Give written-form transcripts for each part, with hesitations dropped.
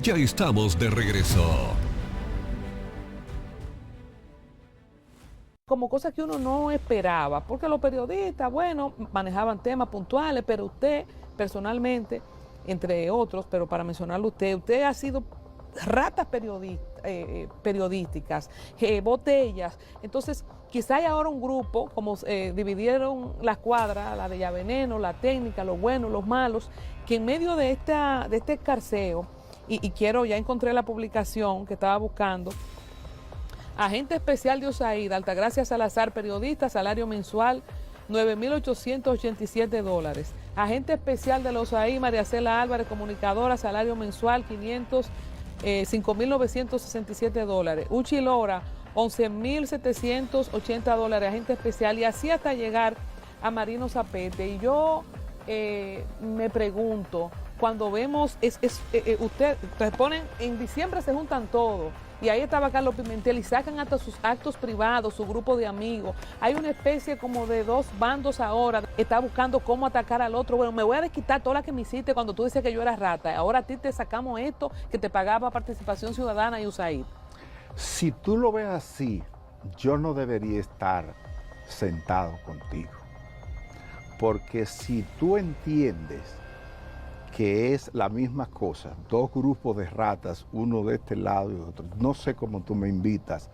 Ya estamos de regreso. Como cosas que uno no esperaba, porque los periodistas, bueno, manejaban temas puntuales, pero usted personalmente, entre otros, pero para mencionarlo usted ha sido ratas periodísticas, botellas. Entonces, quizá hay ahora un grupo, como dividieron las cuadras, la de Ya Veneno, la técnica, los buenos, los malos, que en medio de este escarceo, y quiero, ya encontré la publicación que estaba buscando, agente especial de USAID, Altagracia Salazar, periodista, salario mensual $9,887. Agente especial de la USAID, María Cela Álvarez, comunicadora, salario mensual $5,967. Uchi Lora, $11,780, agente especial, y así hasta llegar a Marino Zapete. Y yo me pregunto, cuando vemos, ustedes ponen, en diciembre se juntan todos, y ahí estaba Carlos Pimentel, y sacan hasta sus actos privados, su grupo de amigos. Hay una especie como de dos bandos ahora, está buscando cómo atacar al otro. Bueno, me voy a desquitar toda la que me hiciste cuando tú decías que yo era rata, ahora a ti te sacamos esto que te pagaba Participación Ciudadana y USAID. Si tú lo ves así, yo no debería estar sentado contigo. Porque si tú entiendes que es la misma cosa, dos grupos de ratas, uno de este lado y otro, no sé cómo tú me invitas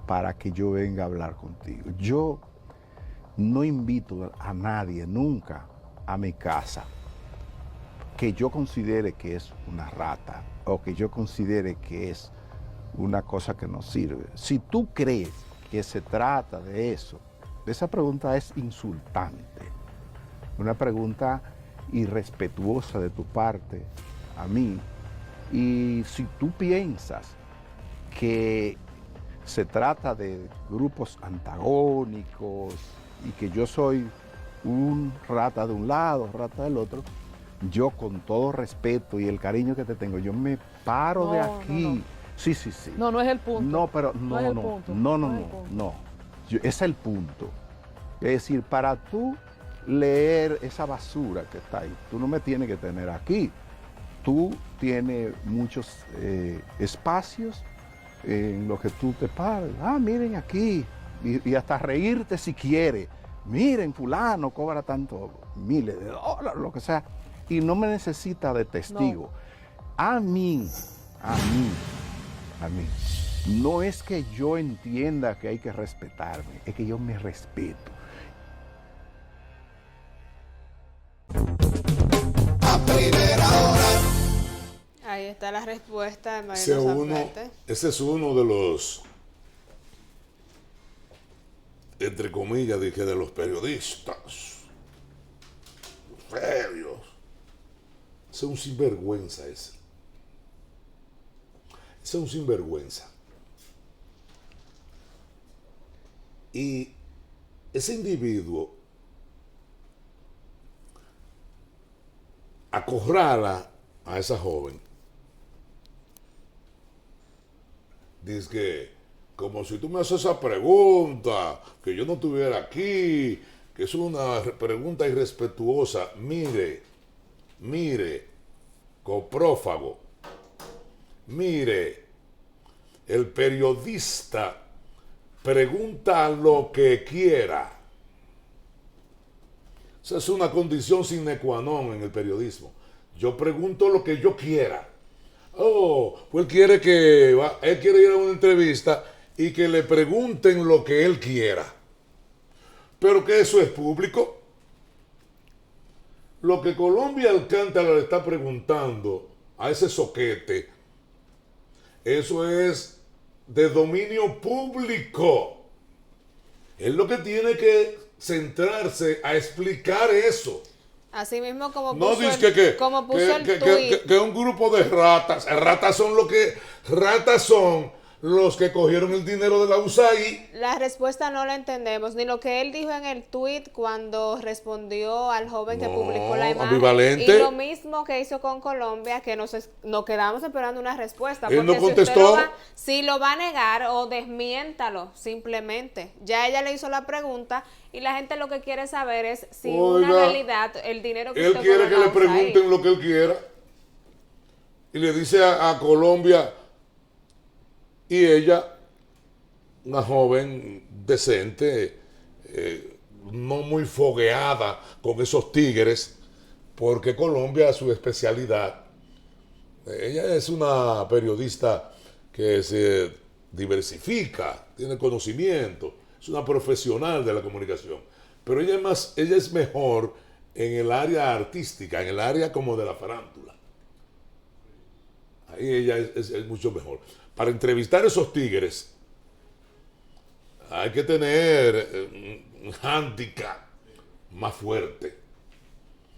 para que yo venga a hablar contigo. Yo no invito a nadie nunca a mi casa que yo considere que es una rata o que yo considere que es una cosa que no sirve. Si tú crees que se trata de eso, esa pregunta es insultante, una pregunta irrespetuosa de tu parte a mí. Y si tú piensas que se trata de grupos antagónicos y que yo soy un rata de un lado, rata del otro, yo con todo respeto y el cariño que te tengo, yo me paro de aquí. No. Sí. No es el punto. No, pero no. Ese es el punto. Es decir, para tú leer esa basura que está ahí, tú no me tienes que tener aquí. Tú tienes muchos espacios en los que tú te paras. Miren aquí. Y hasta reírte si quieres. Miren, fulano cobra tanto, miles de dólares, lo que sea. Y no me necesita de testigo. No. A mí. No es que yo entienda que hay que respetarme, es que yo me respeto. A primera hora. Ahí está la respuesta de Marino Zapete. Ese es uno de los, entre comillas, dije, de los periodistas serios. Ese es un sinvergüenza ese. Ese es un sinvergüenza. Y ese individuo acorrala a esa joven. Dice que, como si tú me haces esa pregunta, que yo no estuviera aquí, que es una pregunta irrespetuosa. Mire, coprófago. Mire, el periodista pregunta lo que quiera. Esa es una condición sine qua non en el periodismo. Yo pregunto lo que yo quiera. Pues él quiere ir a una entrevista y que le pregunten lo que él quiera. Pero que eso es público. Lo que Colombia Alcántara le está preguntando a ese soquete, eso es de dominio público. Él lo que tiene que centrarse a explicar eso. Así mismo como no puso dice el tuit. Que un grupo de ratas. Ratas son los que cogieron el dinero de la USAID. La respuesta no la entendemos, ni lo que él dijo en el tuit cuando respondió al joven que publicó la imagen. Ambivalente. Y lo mismo que hizo con Colombia, que nos quedamos esperando una respuesta. Él no porque contestó. Si lo va a negar o desmiéntalo, simplemente. Ya ella le hizo la pregunta y la gente lo que quiere saber es si una realidad, el dinero que él usted quiere que le USAID. pregunten lo que él quiera. y le dice a Colombia, y ella, una joven decente, no muy fogueada con esos tigres, porque Colombia es su especialidad. Ella es una periodista que se diversifica, tiene conocimiento, es una profesional de la comunicación, pero ella es mejor en el área artística, en el área como de la farándula. Ahí ella es mucho mejor. Para entrevistar a esos tigres hay que tener un hándicap más fuerte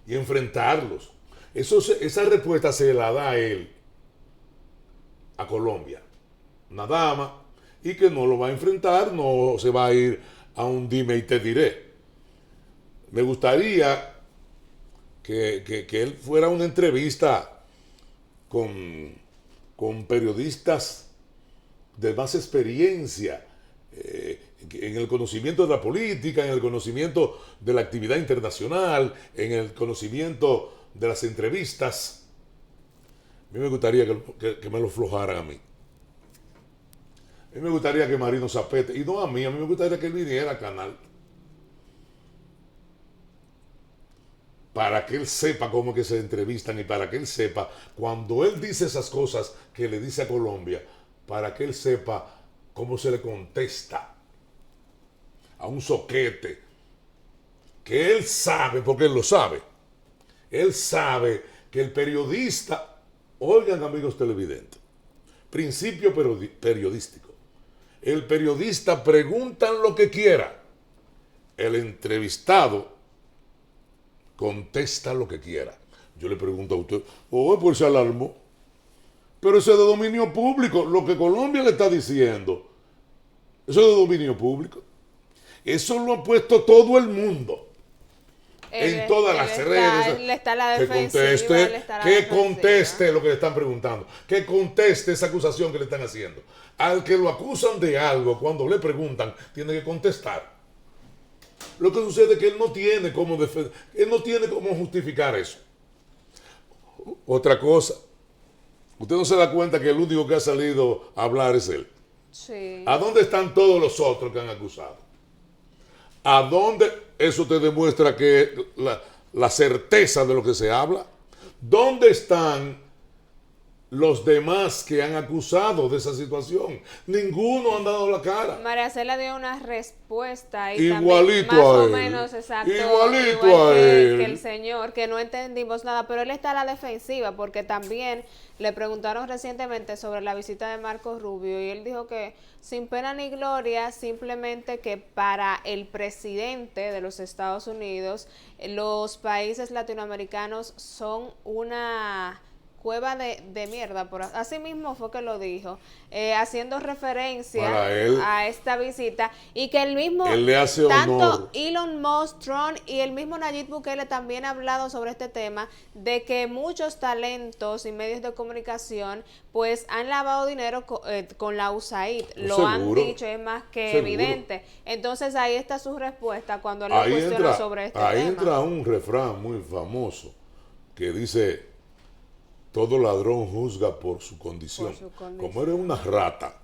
y enfrentarlos. Esa respuesta se la da a él, a Colombia, una dama, y que no lo va a enfrentar, no se va a ir a un dime y te diré. Me gustaría que él fuera a una entrevista con periodistas de más experiencia en el conocimiento de la política, en el conocimiento de la actividad internacional, en el conocimiento de las entrevistas. A mí me gustaría que me lo flojaran a mí. A mí me gustaría que Marino Zapete, y no a mí me gustaría que él viniera al canal, para que él sepa cómo que se entrevistan y para que él sepa, cuando él dice esas cosas que le dice a Colombia, para que él sepa cómo se le contesta a un zoquete, que él sabe, porque él lo sabe, él sabe que el periodista, oigan amigos televidentes, principio periodístico, el periodista pregunta lo que quiera, el entrevistado contesta lo que quiera. Yo le pregunto a usted, pues se alarmó. Pero eso es de dominio público. Lo que Colombia le está diciendo, eso es de dominio público. Eso lo ha puesto todo el mundo. En todas las redes. Él está a la defensiva, que conteste lo que le están preguntando. Que conteste esa acusación que le están haciendo. Al que lo acusan de algo, cuando le preguntan, tiene que contestar. Lo que sucede es que él no tiene cómo él no tiene cómo justificar eso. Otra cosa, usted no se da cuenta que el único que ha salido a hablar es él. Sí. ¿A dónde están todos los otros que han acusado? ¿A dónde eso te demuestra que la certeza de lo que se habla? ¿Dónde están los demás que han acusado de esa situación? Ninguno han dado la cara. María Cela dio una respuesta y igualito también, más a o él. menos exacto, Igualito igual a él. que el señor, que no entendimos nada, pero él está a la defensiva porque también le preguntaron recientemente sobre la visita de Marco Rubio y él dijo que sin pena ni gloria, simplemente que para el presidente de los Estados Unidos, los países latinoamericanos son una cueva de mierda, así mismo fue que lo dijo, haciendo referencia a esta visita, y que el mismo, él le hace tanto honor. Elon Musk, Trump y el mismo Nayib Bukele también ha hablado sobre este tema, de que muchos talentos y medios de comunicación pues han lavado dinero con la USAID, lo han dicho, es más que evidente. Entonces ahí está su respuesta cuando él lo cuestiona sobre este tema. Ahí entra un refrán muy famoso que dice: todo ladrón juzga por su condición. Como eres una rata,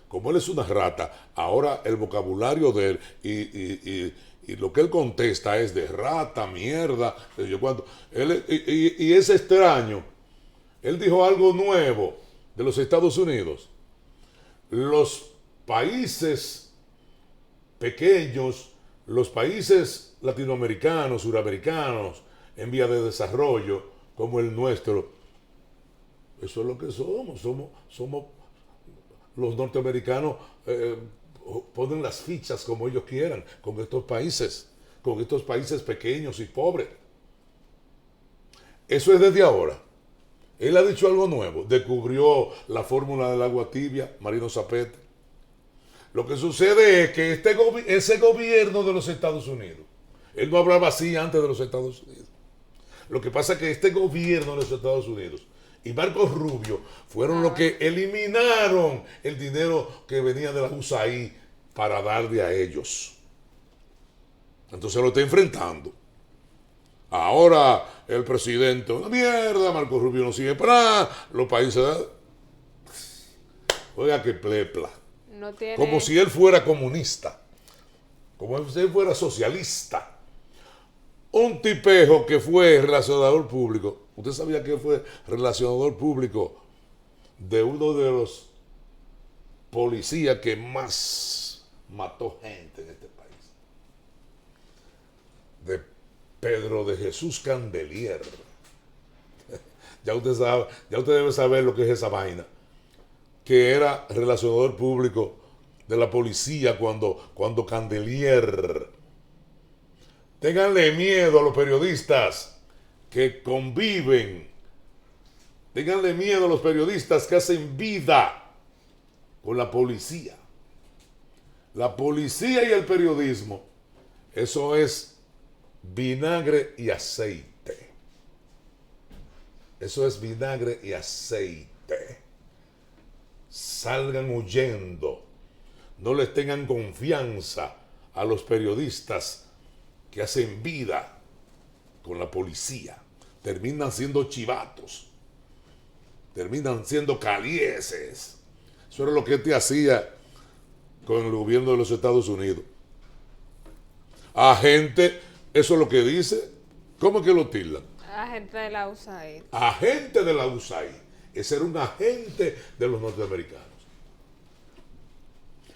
como él es una rata, ahora el vocabulario de él y lo que él contesta es de rata, mierda, y es extraño. Él dijo algo nuevo de los Estados Unidos. Los países pequeños, los países latinoamericanos, suramericanos, en vía de desarrollo, como el nuestro, eso es lo que somos los norteamericanos, ponen las fichas como ellos quieran con estos países pequeños y pobres. Eso es desde ahora. Él ha dicho algo nuevo, descubrió la fórmula del agua tibia, Marino Zapete. Lo que sucede es que ese gobierno de los Estados Unidos, él no hablaba así antes de los Estados Unidos. Lo que pasa es que este gobierno de los Estados Unidos y Marcos Rubio fueron los que eliminaron el dinero que venía de la USAID para darle a ellos. Entonces lo está enfrentando. Ahora el presidente, una mierda, Marco Rubio no sirve para nada, los países... Oiga, que plepla. No tiene... Como si él fuera comunista, como si él fuera socialista. Un tipejo que fue relacionador público. ¿Usted sabía que fue relacionador público de uno de los policías que más mató gente en este país? De Pedro de Jesús Candelier. Ya usted sabe, ya usted debe saber lo que es esa vaina. Que era relacionador público de la policía cuando Candelier. Ténganle miedo a los periodistas que conviven. Ténganle miedo a los periodistas que hacen vida con la policía. La policía y el periodismo, eso es vinagre y aceite. Eso es vinagre y aceite. Salgan huyendo. No les tengan confianza a los periodistas que hacen vida con la policía. Terminan siendo chivatos. Terminan siendo calieses. Eso era lo que te hacía con el gobierno de los Estados Unidos. Agente, eso es lo que dice. ¿Cómo es que lo tildan? Agente de la USAID. Agente de la USAID. Ese era un agente de los norteamericanos.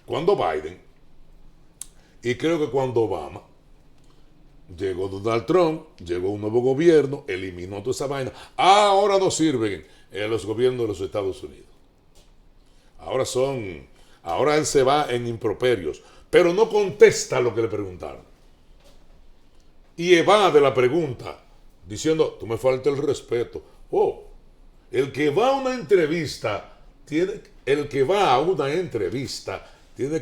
Cuando Biden, y creo que cuando Obama, llegó Donald Trump, llegó un nuevo gobierno, eliminó toda esa vaina. Ahora no sirven los gobiernos de los Estados Unidos. Ahora él se va en improperios, pero no contesta lo que le preguntaron. Y evade la pregunta, diciendo, tú me faltas el respeto. Oh, el que va a una entrevista, tiene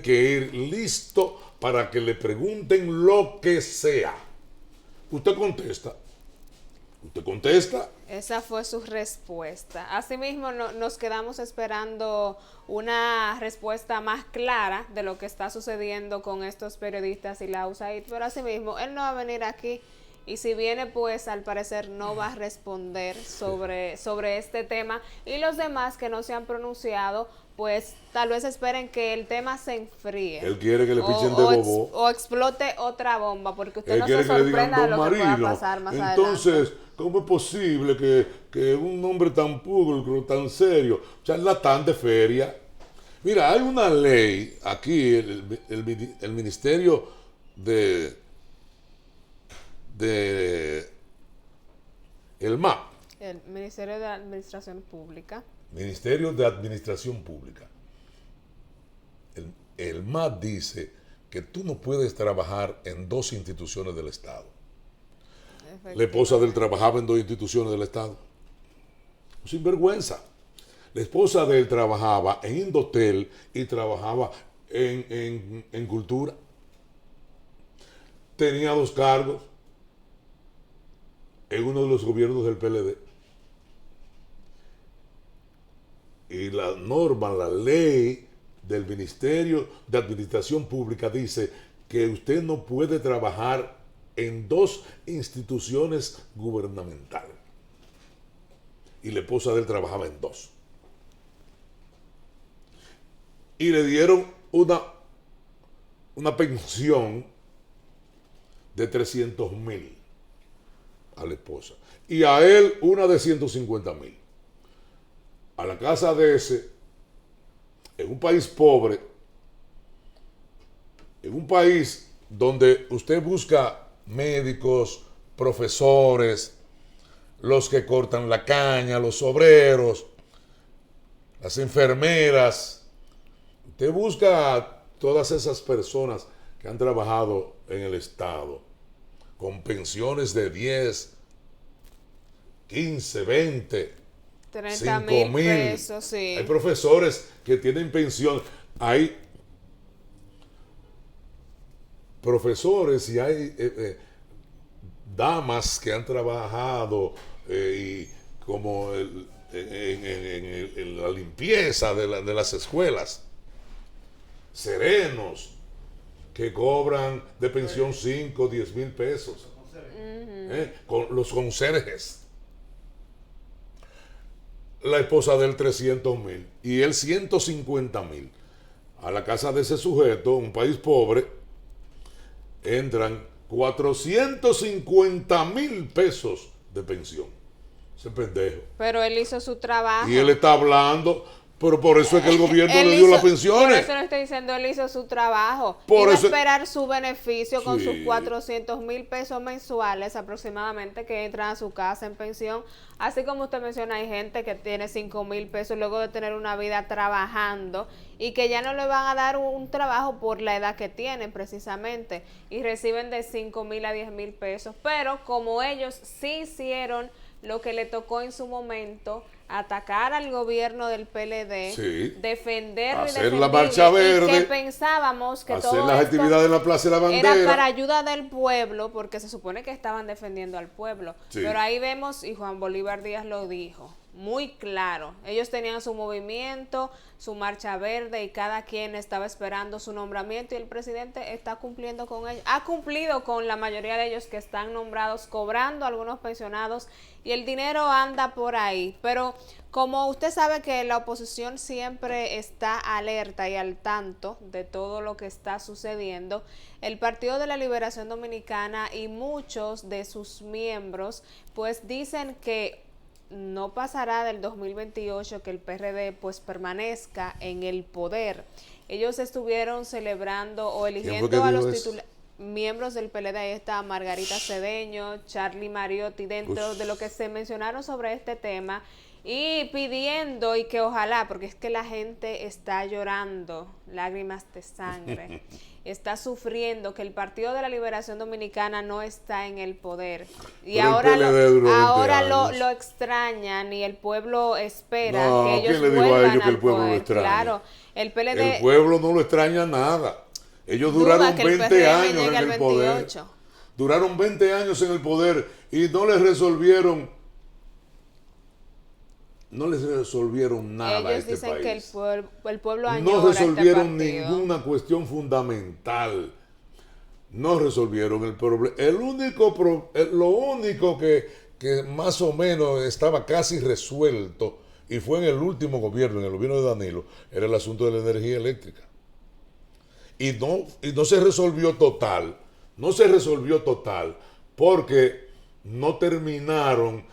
que ir listo para que le pregunten lo que sea. Usted contesta. Esa fue su respuesta. Asimismo, nos quedamos esperando una respuesta más clara de lo que está sucediendo con estos periodistas y la USAID, pero asimismo, él no va a venir aquí y si viene, pues al parecer no va a responder sobre este tema, y los demás que no se han pronunciado, pues tal vez esperen que el tema se enfríe. Él quiere que le pichen de bobo. O explote otra bomba, porque usted Él no quiere se que le digan sorprenda de Don lo que pueda Marino. pasar más Entonces, adelante. ¿cómo es posible que un hombre tan público, tan serio, charlatán de feria? Mira, hay una ley aquí, el Ministerio el MAP, El Ministerio de Administración Pública. Ministerio de Administración Pública. El MAP dice que tú no puedes trabajar en dos instituciones del Estado. La esposa de él trabajaba en dos instituciones del Estado. Sinvergüenza. La esposa de él trabajaba en Indotel y trabajaba en Cultura. Tenía 2 cargos en uno de los gobiernos del PLD. Y la norma, la ley del Ministerio de Administración Pública dice que usted no puede trabajar en 2 instituciones gubernamentales. Y la esposa de él trabajaba en 2. Y le dieron una pensión de 300,000 a la esposa. Y a él una de 150,000. A la casa de ese, en un país pobre, en un país donde usted busca médicos, profesores, los que cortan la caña, los obreros, las enfermeras. Usted busca a todas esas personas que han trabajado en el Estado con pensiones de 10, 15, 20, 30,000 5,000 pesos, sí. Hay profesores que tienen pensión. Hay profesores y hay damas que han trabajado y como en la limpieza de las escuelas. Serenos que cobran de pensión 5, 10,000 pesos. Con los conserjes. La esposa de él 300,000 y él 150,000. A la casa de ese sujeto, un país pobre, entran 450,000 pesos de pensión. Ese pendejo. Pero él hizo su trabajo. Y él está hablando, pero por eso es que el gobierno Él le dio hizo- las pensiones. Por eso le estoy diciendo, él hizo su trabajo. Por Iba eso- a esperar su beneficio con Sí. sus 400,000 pesos mensuales aproximadamente que entran a su casa en pensión. Así como usted menciona, hay gente que tiene 5,000 pesos luego de tener una vida trabajando y que ya no le van a dar un trabajo por la edad que tienen precisamente y reciben de 5,000 a 10,000 pesos. Pero como ellos sí hicieron lo que le tocó en su momento, atacar al gobierno del PLD, Sí. defenderlo y Hacer la defenderlo, marcha y verde, que pensábamos que hacer todo las esto actividades en la Plaza de la Bandera. era para ayuda del pueblo, porque se supone que estaban defendiendo al pueblo. Sí. Pero ahí vemos, y Juan Bolívar Díaz lo dijo, muy claro. Ellos tenían su movimiento, su marcha verde, y cada quien estaba esperando su nombramiento, y el presidente está cumpliendo con ellos. Ha cumplido con la mayoría de ellos que están nombrados, cobrando algunos pensionados, y el dinero anda por ahí. Pero como usted sabe que la oposición siempre está alerta y al tanto de todo lo que está sucediendo, el Partido de la Liberación Dominicana y muchos de sus miembros pues dicen que no pasará del 2028 que el PRD pues permanezca en el poder. Ellos estuvieron celebrando o eligiendo que a dijo los eso? miembros del PLD. Ahí está Margarita Cedeño, Charlie Mariotti, dentro de lo que se mencionaron sobre este tema, y pidiendo y que ojalá, porque es que la gente está llorando lágrimas de sangre, está sufriendo que el Partido de la Liberación Dominicana no está en el poder, y Pero el ahora PLD duró 20 ahora lo años. extrañan y el pueblo espera No, que ellos ¿quién le dijo a vuelvan ellos que al el pueblo lo poder. extraña? Claro, el PLD El pueblo no lo extraña nada. Ellos duda duraron que el 20 PRM años llegue en al el poder. 28. Duraron 20 años en el poder y no les resolvieron nada a Ellos este dicen país. que el pueblo añora No resolvieron este partido. ninguna cuestión fundamental. No resolvieron el problema. Lo único que más o menos estaba casi resuelto, y fue en el último gobierno, en el gobierno de Danilo, era el asunto de la energía eléctrica. Y no se resolvió total. No se resolvió total porque no terminaron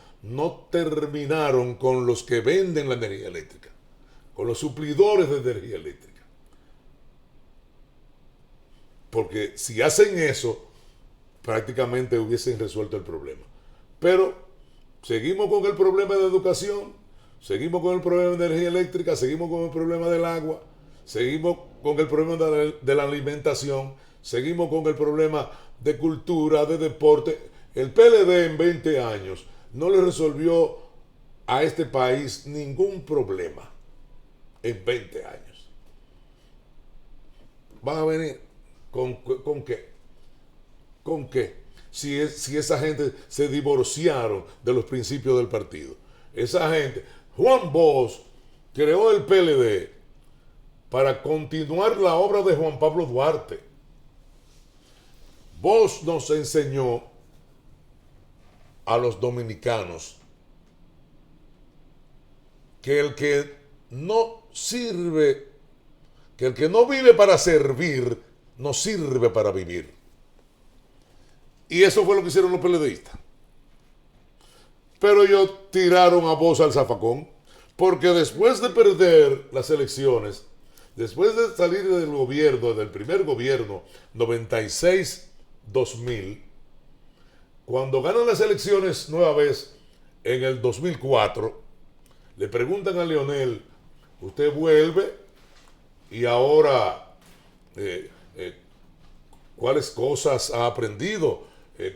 con los que venden la energía eléctrica, con los suplidores de energía eléctrica. Porque si hacen eso, prácticamente hubiesen resuelto el problema. Pero seguimos con el problema de educación, seguimos con el problema de energía eléctrica, seguimos con el problema del agua, seguimos con el problema de la alimentación, seguimos con el problema de cultura, de deporte. El PLD en 20 años no le resolvió a este país ningún problema en 20 años. ¿Van a venir con qué? ¿Con qué? Si esa gente se divorciaron de los principios del partido. Esa gente, Juan Bosch creó el PLD para continuar la obra de Juan Pablo Duarte. Bosch nos enseñó a los dominicanos que el que no sirve, que el que no vive para servir, no sirve para vivir. Y eso fue lo que hicieron los PLDistas. Pero ellos tiraron a Bosch al zafacón, porque después de perder las elecciones, después de salir del gobierno, del primer gobierno, 96-2000, cuando ganan las elecciones nueva vez en el 2004, le preguntan a Leonel, ¿usted vuelve? Y ahora, ¿cuáles cosas ha aprendido?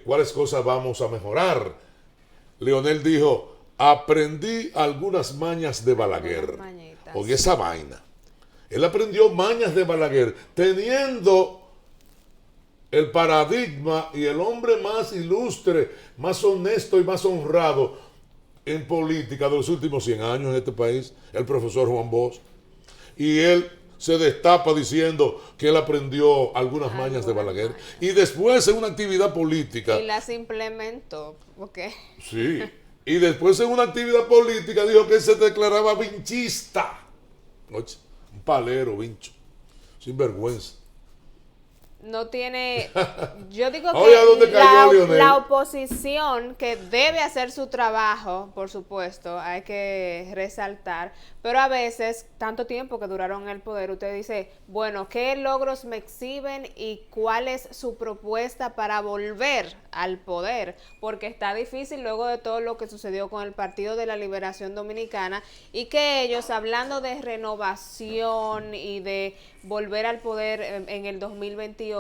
¿Cuáles cosas vamos a mejorar? Leonel dijo, aprendí algunas mañas de Balaguer. Algunas mañitas. Oye, esa vaina. Él aprendió mañas de Balaguer, teniendo el paradigma y el hombre más ilustre, más honesto y más honrado en política de los últimos 100 años en este país, el profesor Juan Bosch. Y él se destapa diciendo que él aprendió algunas mañas de Balaguer y después en una actividad política. Y las implementó, ¿ok? Sí, y después en una actividad política dijo que él se declaraba vinchista. Oye, un palero, vincho, sin vergüenza. No tiene, yo digo Oye, ¿a dónde que cayó Leonel? la oposición, que debe hacer su trabajo, por supuesto, hay que resaltar, pero a veces, tanto tiempo que duraron en el poder, usted dice, bueno, ¿qué logros me exhiben y cuál es su propuesta para volver al poder? Porque está difícil luego de todo lo que sucedió con el Partido de la Liberación Dominicana y que ellos, hablando de renovación y de volver al poder en el 2028,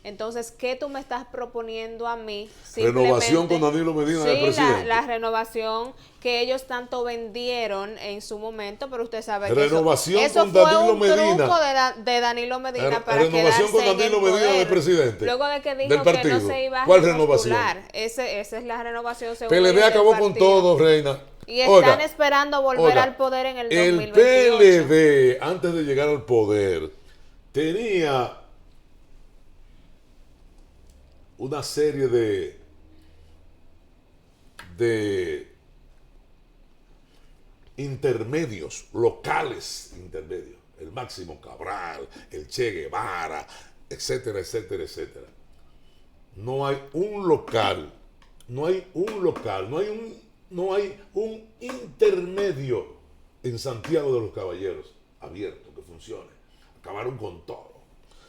entonces, ¿qué tú me estás proponiendo a mí? Renovación con Danilo Medina de presidente. La renovación que ellos tanto vendieron en su momento, pero usted sabe Renovación que eso con fue Danilo un Medina. truco de Danilo Medina para Renovación quedarse con en el Danilo Medina poder. de presidente. Luego de que del dijo que partido. no se iba a ¿Cuál repostular. renovación? Esa es la renovación según PLD ellos del acabó con partido. todo, Reina. Y están esperando volver al poder en el 2028. El PLD, antes de llegar al poder, tenía una serie de intermedios, locales intermedios. El Máximo Cabral, el Che Guevara, etcétera, etcétera, etcétera. No hay un local, no hay un intermedio en Santiago de los Caballeros abierto que funcione. Acabaron con todo.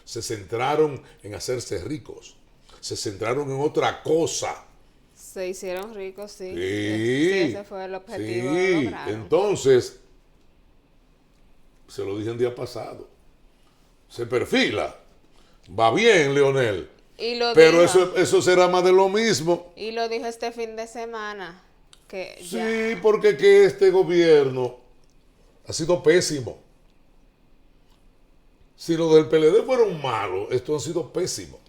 Se centraron en hacerse ricos. Se centraron en otra cosa. Se hicieron ricos, sí. Sí, Ese fue el objetivo. sí. Lo lograron. Entonces, se lo dije el día pasado, se perfila. Va bien, Leonel. Y lo Pero dijo. eso será más de lo mismo. Y lo dijo este fin de semana. Que ya. Sí, porque que este gobierno ha sido pésimo. Si los del PLD fueron malos, esto ha sido pésimo.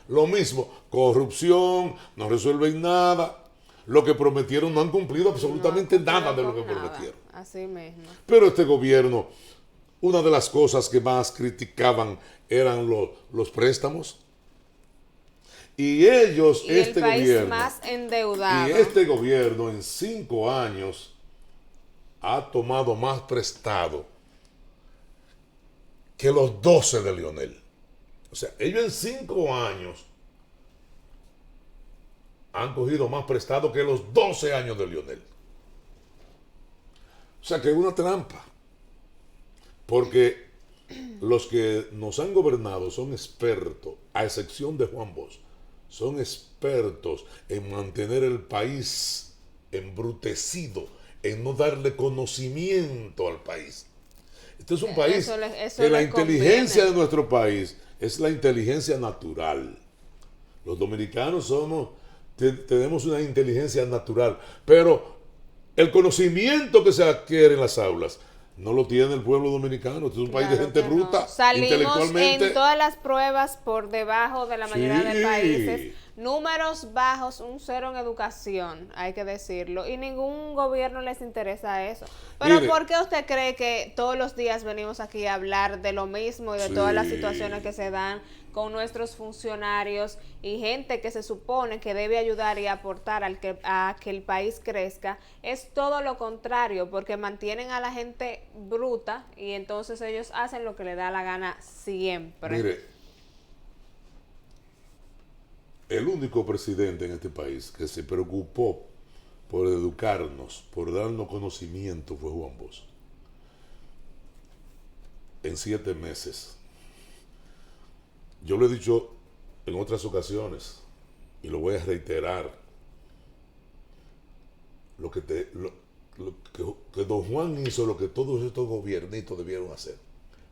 Lo mismo, corrupción, no resuelven nada. Lo que prometieron no han cumplido absolutamente nada de lo que prometieron. Así mismo. Pero este gobierno, una de las cosas que más criticaban eran los préstamos. Y ellos, Y este el país gobierno, más endeudado. y este gobierno en 5 años ha tomado más prestado que los 12 de Leonel. O sea, ellos en 5 años han cogido más prestado que los 12 años de Leonel. O sea, que es una trampa. Porque los que nos han gobernado son expertos, a excepción de Juan Bosch, son expertos en mantener el país embrutecido, en no darle conocimiento al país. Este es un país eso que la les inteligencia conviene. de nuestro país es la inteligencia natural. Los dominicanos tenemos una inteligencia natural, pero el conocimiento que se adquiere en las aulas no lo tiene el pueblo dominicano. Este es un país de gente que no. bruta, Salimos intelectualmente. en todas las pruebas por debajo de la mayoría de Sí. países. Números bajos, un 0 en educación, hay que decirlo. Y ningún gobierno les interesa eso. Pero Mire. ¿por qué usted cree que todos los días venimos aquí a hablar de lo mismo y de todas las Sí. situaciones que se dan con nuestros funcionarios y gente que se supone que debe ayudar y aportar a que el país crezca? Es todo lo contrario, porque mantienen a la gente bruta y entonces ellos hacen lo que les da la gana siempre. Mire, el único presidente en este país que se preocupó por educarnos, por darnos conocimiento, fue Juan Bosch. En 7 meses. Yo lo he dicho en otras ocasiones y lo voy a reiterar. Que don Juan hizo lo que todos estos gobiernitos debieron hacer.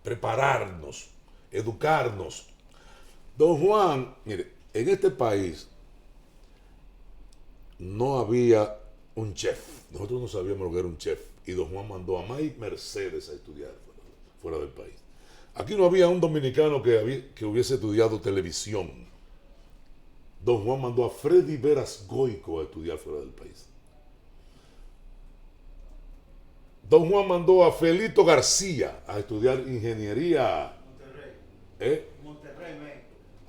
Prepararnos, educarnos. Don Juan, mire, en este país no había un chef. Nosotros no sabíamos lo que era un chef. Y don Juan mandó a May Mercedes a estudiar fuera del país. Aquí no había un dominicano que hubiese estudiado televisión. Don Juan mandó a Freddy Veras Goico a estudiar fuera del país. Don Juan mandó a Felito García a estudiar ingeniería.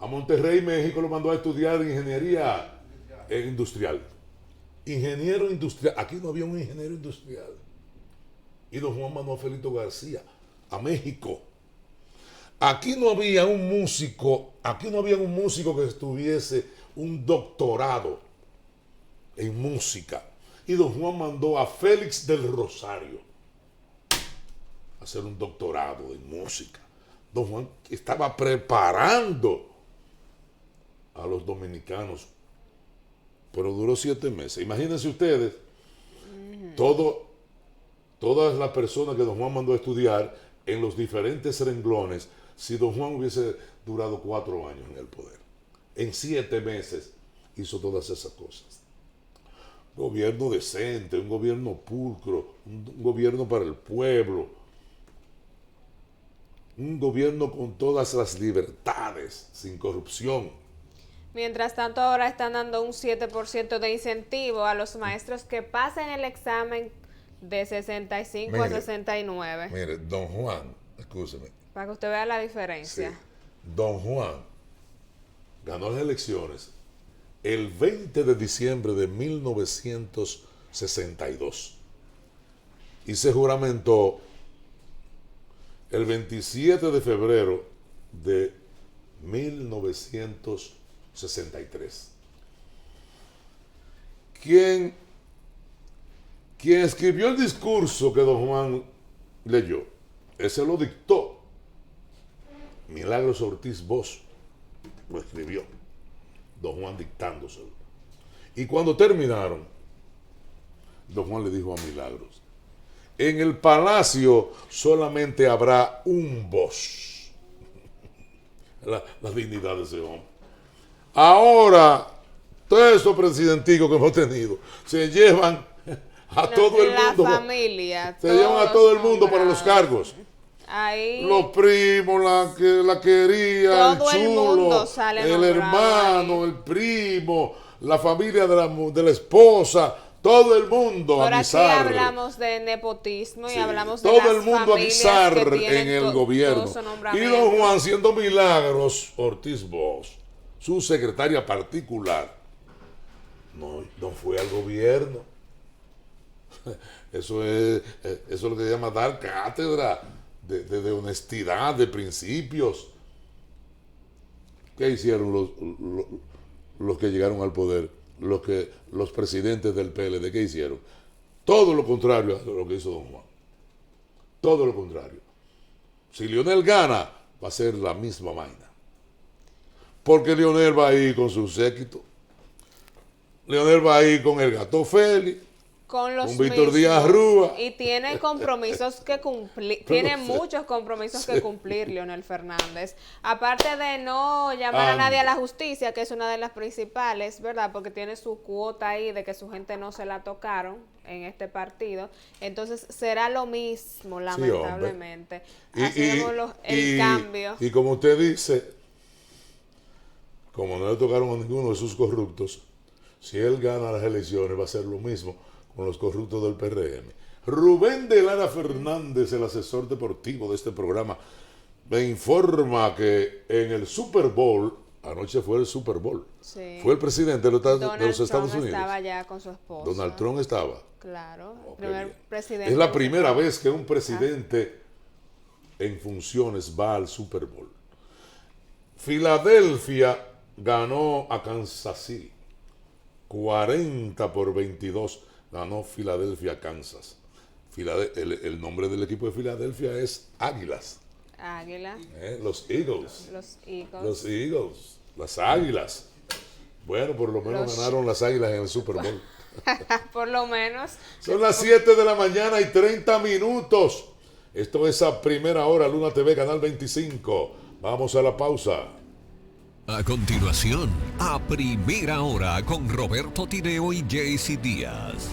A Monterrey, México, lo mandó a estudiar ingeniería industrial. Ingeniero industrial. Aquí no había un ingeniero industrial. Y don Juan mandó a Felito García a México. Aquí no había un músico que estuviese un doctorado en música. Y don Juan mandó a Félix del Rosario a hacer un doctorado en música. Don Juan estaba preparando a los dominicanos, pero duró 7 meses. Imagínense ustedes, todas las personas que don Juan mandó a estudiar en los diferentes renglones, si don Juan hubiese durado 4 años en el poder. En 7 meses hizo todas esas cosas. Gobierno decente, un gobierno pulcro, un gobierno para el pueblo, un gobierno con todas las libertades, sin corrupción. Mientras tanto, ahora están dando un 7% de incentivo a los maestros que pasen el examen de 65 a 69. Mire, don Juan, escúcheme. Para que usted vea la diferencia. Sí. Don Juan ganó las elecciones el 20 de diciembre de 1962 y se juramentó el 27 de febrero de 1963. Quien escribió el discurso que don Juan leyó, ese lo dictó. Milagros Ortiz Bosch lo escribió, don Juan dictándoselo. Y cuando terminaron, don Juan le dijo a Milagros: en el palacio solamente habrá un Bosch. La dignidad de ese hombre. Ahora, todos esos presidenticos que hemos tenido se llevan a todo el mundo. La familia. Se llevan a todo el mundo para los cargos. Ahí, los primos, la quería, todo el chulo, mundo sale el hermano, ahí. el primo, la familia de la esposa, todo el mundo por a aquí guisar. hablamos de nepotismo y Sí, hablamos de todo las el mundo a familias guisar que tienen en el gobierno. todo su Y nombramiento. don Juan, siendo Milagros Ortiz Bosch, su secretaria particular, no fue al gobierno. Eso es lo que se llama dar cátedra de honestidad, de principios. ¿Qué hicieron los que llegaron al poder? Los presidentes del PLD, ¿qué hicieron? Todo lo contrario a lo que hizo don Juan. Todo lo contrario. Si Leonel gana, va a ser la misma vaina. Porque Leonel va a ir con su séquito. Leonel va a ir con el Gato Félix. Con los Víctor mismos, Díaz Rúa. y tiene compromisos que cumplir, tiene muchos compromisos que cumplir Leonel Fernández, aparte de no llamar a nadie a la justicia, que es una de las principales, ¿verdad? Porque tiene su cuota ahí de que su gente no se la tocaron en este partido, entonces será lo mismo, lamentablemente. Sí, Hacemos el cambio. Y como usted dice, como no le tocaron a ninguno de sus corruptos, si él gana las elecciones va a ser lo mismo con los corruptos del PRM. Rubén de Lara Fernández, el asesor deportivo de este programa, me informa que en el Super Bowl, anoche fue el Super Bowl, Sí. fue el presidente de los Estados Trump Unidos. estaba ya con su esposa. Donald Trump estaba. Claro, Oh, qué primer bien. presidente. Es la primera vez que un presidente en funciones va al Super Bowl. Filadelfia ganó a Kansas City. 40-22 ganó Filadelfia, Kansas. El nombre del equipo de Filadelfia es Águilas. Águila. Los Eagles. Los Eagles. Los Eagles. Las Águilas. Bueno, por lo menos ganaron las Águilas en el Super Bowl. Por lo menos. Son las 7 de la mañana y 30 minutos. Esto es A Primera Hora, Luna TV, Canal 25. Vamos a la pausa. A continuación, A Primera Hora con Roberto Tireo y Jaycee Díaz.